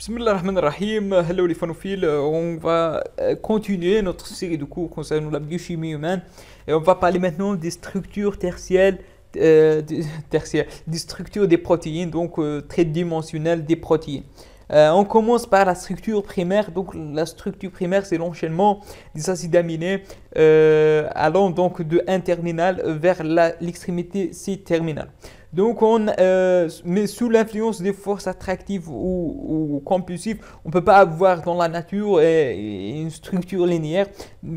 Bismillahirrahmanirrahim. Hello les phanophiles. On va continuer notre série de cours concernant la biochimie humaine et on va parler maintenant des structures tertiaires, des structures des protéines, donc très dimensionnelles des protéines. On commence par la structure primaire. Donc la structure primaire, c'est l'enchaînement des acides aminés allant donc de N terminal vers l'extrémité C terminale. Donc mais sous l'influence des forces attractives ou compulsives, on ne peut pas avoir dans la nature une structure linéaire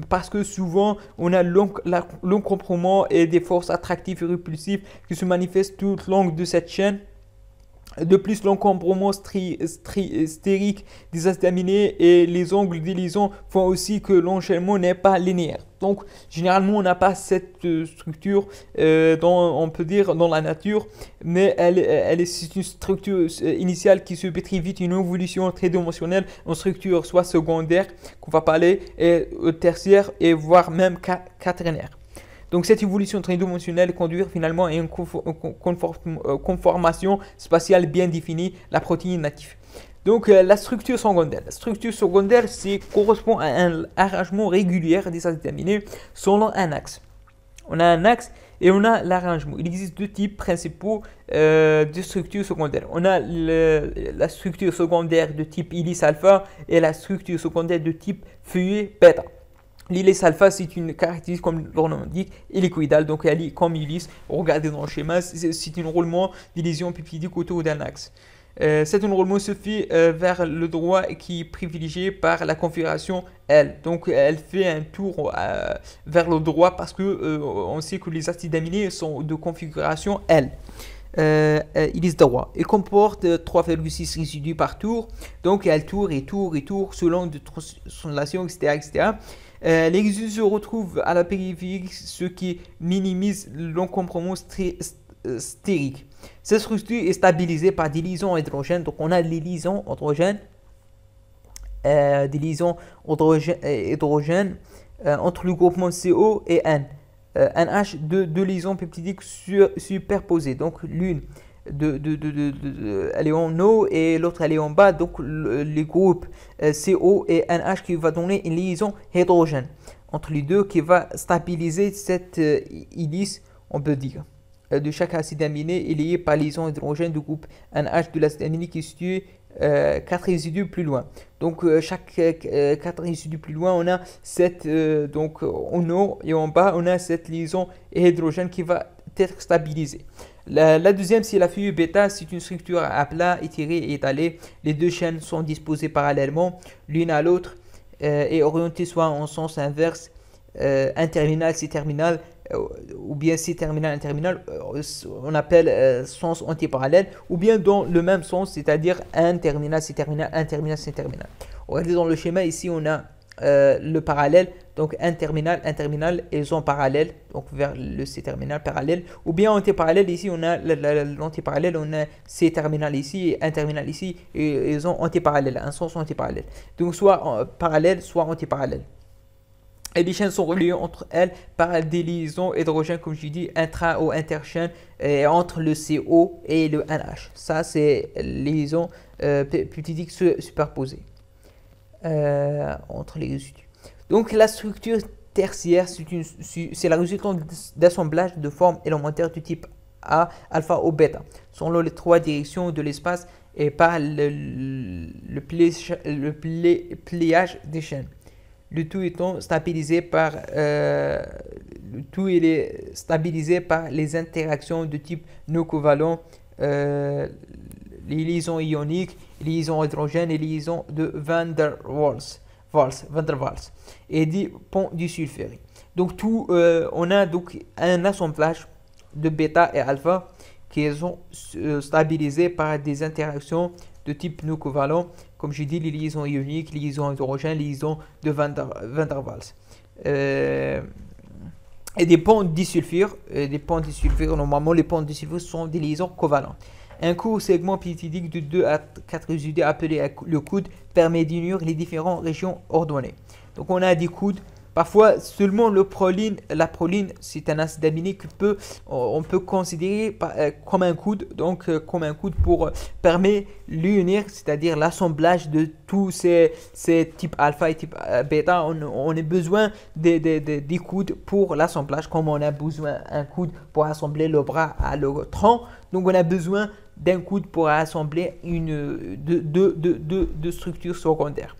parce que souvent on a l'encombrement et des forces attractives et répulsives qui se manifestent tout au long de cette chaîne. De plus, l'encombrement stérique des acides aminés et les angles de liaison font aussi que l'enchaînement n'est pas linéaire. Donc, généralement, on n'a pas cette structure, on peut dire, dans la nature, mais c'est une structure initiale qui se pétrit vite, une évolution tridimensionnelle, une structure soit secondaire, qu'on va parler, et tertiaire, et voire même quaternaire. Donc cette évolution tridimensionnelle conduit finalement à une conformation spatiale bien définie, la protéine native. Donc la structure secondaire. La structure secondaire correspond à un arrangement régulier des acides aminés selon un axe. On a un axe et on a l'arrangement. Il existe deux types principaux de structures secondaires. On a la structure secondaire de type hélice alpha et la structure secondaire de type feuillet bêta. L'hélice alpha, c'est une caractéristique, comme leur nom indique, hélicoïdale, donc elle est comme hélice. Regardez dans le schéma, c'est un enroulement des lésions peptidiques autour d'un axe. Cet enroulement se fait vers le droit qui est privilégié par la configuration L. Donc elle fait un tour vers le droit parce que on sait que les acides aminés sont de configuration L. Hélice droit. Il comporte 3,6 résidus par tour. Donc elle tourne et tourne et tourne selon de translation, etc. Les résidus se retrouvent à la périphérie, ce qui minimise l'encombrement stérique. Cette structure est stabilisée par des liaisons hydrogènes. Donc on a des liaisons hydrogènes, entre le groupement CO et N. NH, deux liaisons peptidiques superposées. Donc l'une elle est en haut et l'autre elle est en bas. Donc les groupes CO et NH qui va donner une liaison hydrogène entre les deux qui va stabiliser cette hélice, on peut dire, de chaque acide aminé est lié par liaison hydrogène du groupe NH de l'acide aminé qui est situé 4 résidus plus loin. Donc chaque 4 résidus plus loin, on a cette donc en haut et en bas, on a cette liaison hydrogène qui va être stabilisée. La deuxième, c'est la feuille bêta. C'est une structure à plat, étirée et étalée. Les deux chaînes sont disposées parallèlement, l'une à l'autre, et orientées soit en sens inverse, un terminal, C terminal, ou bien C terminal, un terminal, on appelle sens antiparallèle, ou bien dans le même sens, c'est-à-dire un terminal, C terminal, un terminal, C terminal. Regardez dans le schéma, ici on a le parallèle, donc un terminal, ils sont parallèles, donc vers le C terminal parallèle, ou bien antiparallèle, ici on a l'antiparallèle, on a C terminal ici et un terminal ici, et ils ont antiparallèle, un sens antiparallèle. Donc soit parallèle, soit antiparallèle. Et les chaînes sont reliées entre elles par des liaisons hydrogènes, comme je dis, intra ou interchaînes entre le CO et le NH. Ça, c'est les liaisons peptidiques superposées entre les résidus. Donc, la structure tertiaire, c'est la résultante d'assemblage de formes élémentaires du type A, alpha ou bêta, selon les trois directions de l'espace et par le pliage des chaînes. Le tout étant stabilisé par les interactions de type nœud covalent, les liaisons ioniques, les liaisons hydrogènes et les liaisons de Van der Waals et des ponts disulfurés. Donc on a donc un assemblage de bêta et alpha qui sont stabilisés par des interactions de type nœud covalent, comme j'ai dit, les liaisons ioniques, les liaisons hydrogènes, les liaisons de Van der Waals. Et des ponts disulfures. Normalement, les ponts disulfures sont des liaisons covalentes. Un court segment peptidique de 2 à 4 résidus appelé le coude permet d'unir les différentes régions ordonnées. Donc on a des coudes Parfois, seulement la proline, c'est un acide aminé on peut considérer comme un coude, donc comme un coude pour permettre l'unir, c'est-à-dire l'assemblage de tous ces types alpha et type bêta. On a besoin des coudes pour l'assemblage, comme on a besoin d'un coude pour assembler le bras à le tronc. Donc, on a besoin d'un coude pour assembler deux structures secondaires.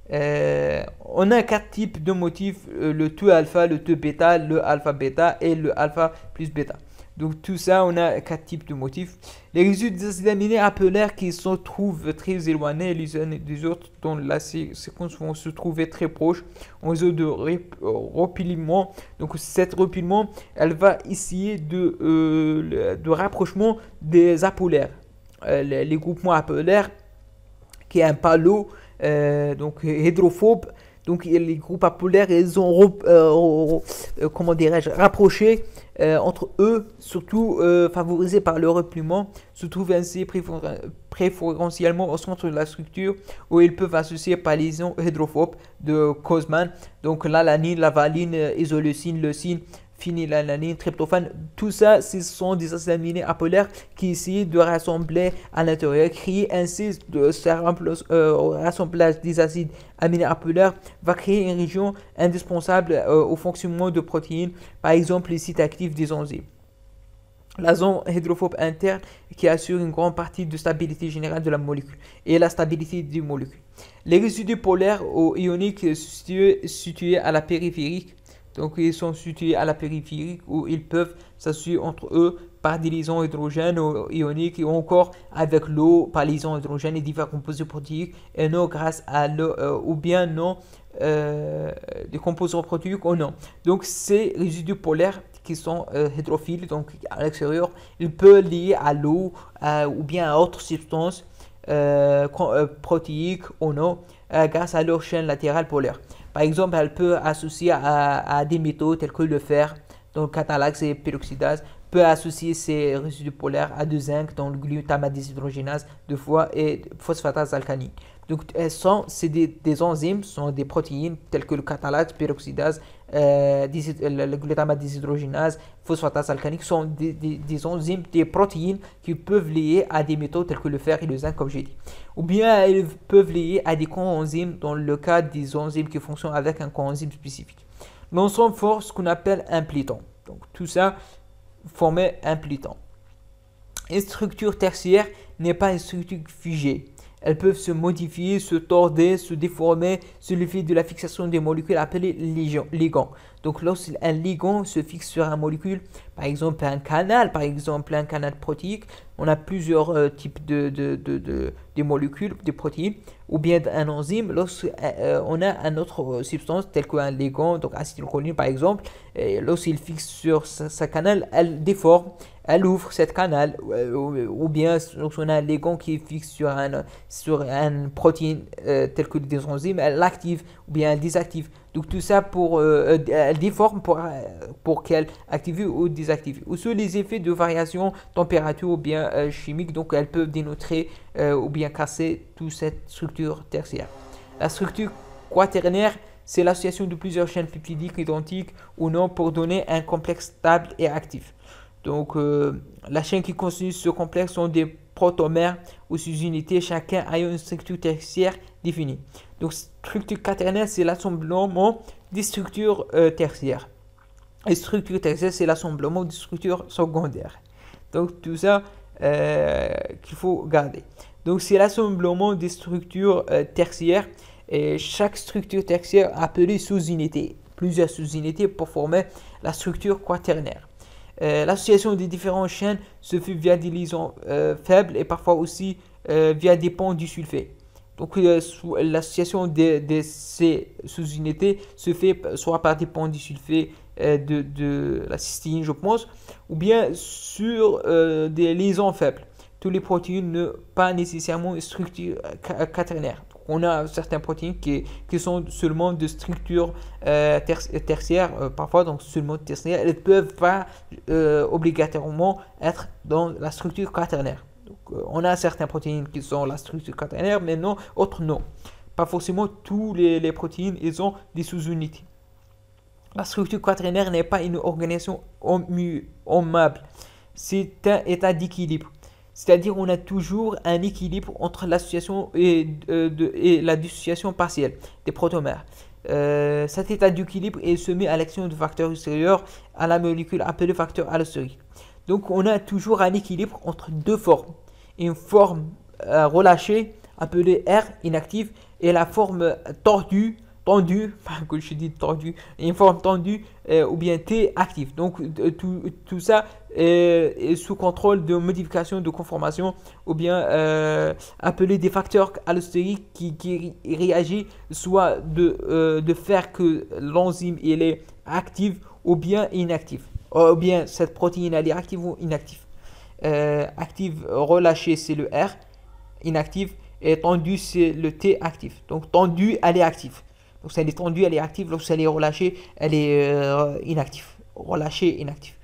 On a 4 types de motifs, le 2 alpha, le 2 bêta, le alpha bêta et le alpha plus bêta. Donc tout ça, on a 4 types de motifs. Les résidus des acides aminés apolaires qui se trouvent très éloignés les uns des autres, dont la séquence vont se trouver très proches en réseau de repilement. Donc cette repilement, elle va essayer de rapprochement des apolaires. Les groupements apolaires qui est un palo donc hydrophobe. Donc les groupes apolaires, ils ont comment dirais-je, rapproché entre eux, surtout favorisés par le repliement, se trouvent ainsi préférentiellement au centre de la structure où ils peuvent associer par liaison hydrophobe de Cosman, donc l'alanine, la valine, isoleucine, leucine, phénylalanine, tryptophane. Tout ça, ce sont des acides aminés apolaires qui essayent de rassembler à l'intérieur, créer ainsi de ce rassemblage des acides aminés apolaires va créer une région indispensable au fonctionnement de protéines, par exemple les sites actifs des enzymes. La zone hydrophobe interne qui assure une grande partie de stabilité générale de la molécule et la stabilité des molécules. Les résidus polaires ou ioniques situés à la périphérique. Donc, ils sont situés à la périphérique où ils peuvent s'associer entre eux par des liaisons hydrogènes ou ioniques ou encore avec l'eau par liaison hydrogène et divers composés protéiques et non grâce à l'eau ou bien non des composants protéiques ou non. Donc, ces résidus polaires qui sont hydrophiles, donc à l'extérieur, ils peuvent lier à l'eau ou bien à autre substance protéique ou non grâce à leur chaîne latérale polaire. Par exemple, elle peut associer à des métaux tels que le fer, donc catalaxe et peroxydase, peut associer ces résidus polaires à du zinc, dans le glutamate déshydrogénase de foie et phosphatase alcanique. Donc, c'est des enzymes, sont des protéines telles que le catalaxe, peroxydase, le glutamate déshydrogénase, phosphatase alcanique sont des enzymes, des protéines qui peuvent lier à des métaux tels que le fer et le zinc, comme j'ai dit. Ou bien elles peuvent lier à des coenzymes dans le cas des enzymes qui fonctionnent avec un coenzyme spécifique. L'ensemble forme ce qu'on appelle un pléton. Donc tout ça formait un pléton. Une structure tertiaire n'est pas une structure figée. Elles peuvent se modifier, se tordre, se déformer sur le fait de la fixation des molécules appelées ligands. Donc lorsqu'un ligand se fixe sur une molécule, par exemple un canal protéique, on a plusieurs types de molécules, de protéines, ou bien un enzyme. Lorsqu'on a une autre substance telle qu'un ligand, donc acétylcholine par exemple, lorsqu'il fixe sur sa canal, elle déforme. Elle ouvre cette canal, ou bien lorsqu'on a un ligand qui est fixe sur une protéine telle que des enzymes, elle l'active ou bien elle désactive. Donc tout ça elle déforme pour qu'elle active ou désactive. Ou sur les effets de variation température ou bien chimique, donc elles peuvent dénaturer ou bien casser toute cette structure tertiaire. La structure quaternaire, c'est l'association de plusieurs chaînes peptidiques identiques ou non pour donner un complexe stable et actif. Donc, la chaîne qui constitue ce complexe sont des protomères ou sous-unités, chacun ayant une structure tertiaire définie. Donc, structure quaternaire, c'est l'assemblement des structures tertiaires. Et structure tertiaire, c'est l'assemblement des structures secondaires. Donc, tout ça qu'il faut garder. Donc, c'est l'assemblement des structures tertiaires. Et chaque structure tertiaire appelée sous-unité. Plusieurs sous-unités pour former la structure quaternaire. L'association des différentes chaînes se fait via des liaisons faibles et parfois aussi via des ponts disulfés. Donc l'association de ces sous-unités se fait soit par des ponts disulfés de la cystéine, je pense, ou bien sur des liaisons faibles. Toutes les protéines ne pas nécessairement une structure quaternaire. On a certaines protéines qui sont seulement de structure tertiaire, parfois donc seulement tertiaire. Elles ne peuvent pas obligatoirement être dans la structure quaternaire. Donc, on a certaines protéines qui sont la structure quaternaire, mais non, autres non. Pas forcément toutes les protéines, ils ont des sous-unités. La structure quaternaire n'est pas une organisation immuable, c'est un état d'équilibre. C'est-à-dire on a toujours un équilibre entre l'association et la dissociation partielle des protomères. Cet état d'équilibre est soumis à l'action de facteurs extérieurs à la molécule appelée facteur allostérique. Donc on a toujours un équilibre entre deux formes. Une forme relâchée appelée R inactive et la forme tendue, que je dis tordue, une forme tendue ou bien T active. Donc tout ça est sous contrôle de modification de conformation ou bien appelé des facteurs allostériques qui réagissent soit de faire que l'enzyme elle est active ou bien inactive. Ou bien cette protéine elle est active ou inactive. Active relâchée c'est le R, inactive, et tendue c'est le T actif. Donc tendue elle est active. Donc si elle est tendue, elle est active. Lorsque elle est relâchée, elle est inactive. Relâchée, inactive.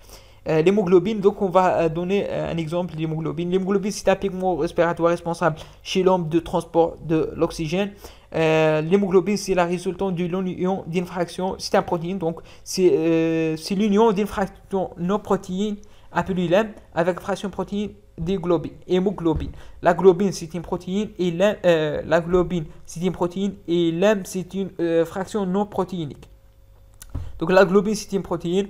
L'hémoglobine, donc on va donner un exemple d'hémoglobine. L'hémoglobine, c'est un pigment respiratoire responsable chez l'homme de transport de l'oxygène. L'hémoglobine, c'est la résultante de l'union d'une fraction, c'est un protéine, donc c'est l'union d'une fraction non protéine appelée l'hème avec fraction protéine des globines, hémoglobine. La globine c'est une protéine et la globine c'est une protéine et l'hème c'est une fraction non protéinique. Donc la globine c'est une protéine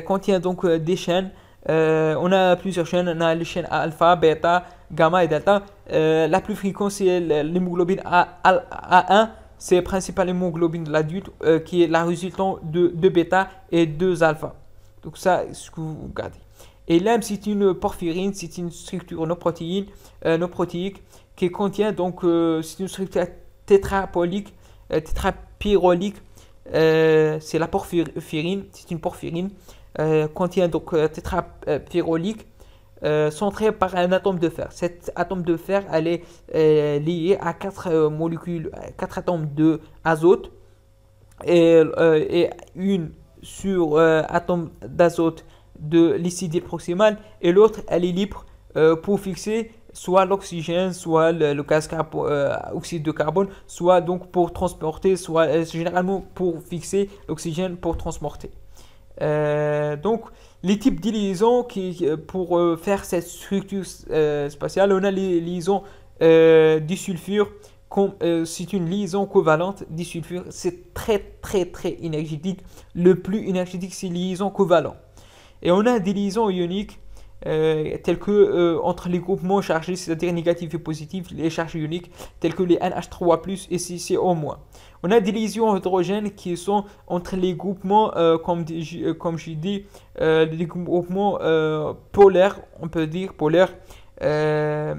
contient donc des chaînes. On a plusieurs chaînes, on a les chaînes alpha, bêta, gamma et delta. La plus fréquente c'est l'hémoglobine A1, c'est principalement l'hémoglobine de l'adulte qui est la résultante de 2 bêta et 2 alpha. Donc ça c'est ce que vous regardez. Et l'hème, c'est une porphyrine, c'est une structure non protéique qui contient donc c'est une structure tétrapyrolique, c'est la porphyrine, c'est une porphyrine contient donc tétrapyrolique centré par un atome de fer. Cet atome de fer elle est lié à 4 molécules, 4 atomes de azote et une sur atome d'azote de l'icidyle proximal et l'autre elle est libre pour fixer soit l'oxygène, soit le gaz oxyde de carbone, soit donc pour transporter, soit généralement pour fixer l'oxygène pour transporter. Donc les types de liaisons pour faire cette structure spatiale, on a les liaisons disulfure. C'est une liaison covalente disulfure, c'est très énergétique. Le plus énergétique c'est liaison covalente. Et on a des liaisons ioniques telles que entre les groupements chargés, c'est-à-dire négatifs et positifs, les charges ioniques telles que les NH3+ et CCO-. On a des liaisons hydrogènes qui sont entre les groupements, comme j'ai dit, les groupements polaires, on peut dire polaires. Je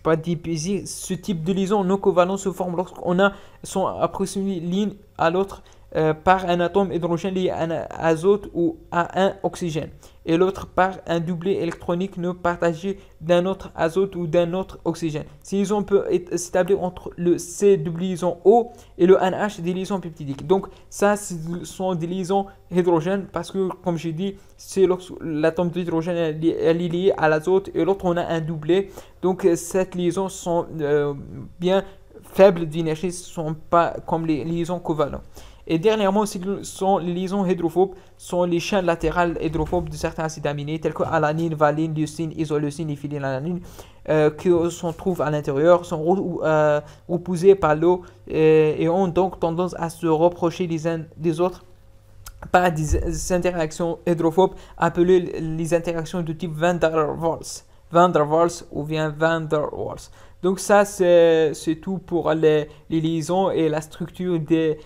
pas dire, ce type de liaison non covalente se forme lorsqu'on sont approximés l'une à l'autre par un atome hydrogène lié à un azote ou à un oxygène et l'autre par un doublet électronique non partagé d'un autre azote ou d'un autre oxygène. Ces liaisons peuvent s'établir entre le C de liaison O et le NH des liaisons peptidiques. Donc ça ce sont des liaisons hydrogènes parce que comme j'ai dit c'est l'atome d'hydrogène elle est lié à l'azote et l'autre on a un doublet. Donc cette liaison sont bien faibles d'énergie, ne sont pas comme les liaisons covalentes. Et dernièrement, ce sont les liaisons hydrophobes, sont les chaînes latérales hydrophobes de certains acides aminés tels que alanine, valine, leucine, isoleucine et phénylalanine qui se trouvent à l'intérieur, sont repoussés par l'eau et ont donc tendance à se rapprocher les uns des autres par des interactions hydrophobes appelées les interactions de type Van der Waals ou bien Van der Waals. Donc ça c'est tout pour les liaisons et la structure des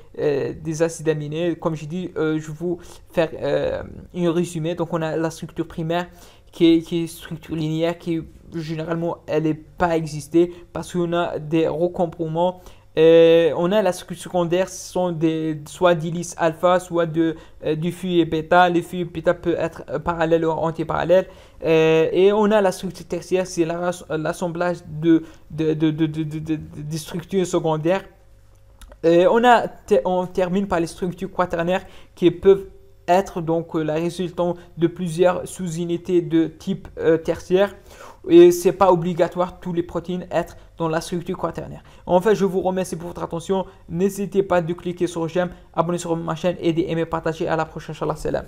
acides aminés. Comme je dis, je vais vous faire un résumé. Donc on a la structure primaire qui est structure linéaire qui généralement elle n'est pas existée parce qu'on a des recomposants. On a la structure secondaire, ce sont soit d'hélices alpha, soit du fût bêta. Les fûts bêta peuvent être parallèles ou antiparallèles. Et on a la structure tertiaire, c'est l'assemblage de structures secondaires. On termine par les structures quaternaires qui peuvent être donc la résultante de plusieurs sous-unités de type tertiaire. Et c'est pas obligatoire tous les protéines être dans la structure quaternaire. Enfin, je vous remercie pour votre attention. N'hésitez pas de cliquer sur j'aime, abonner sur ma chaîne et d'aimer, partager. À la prochaine. Inch'Allah. Salam.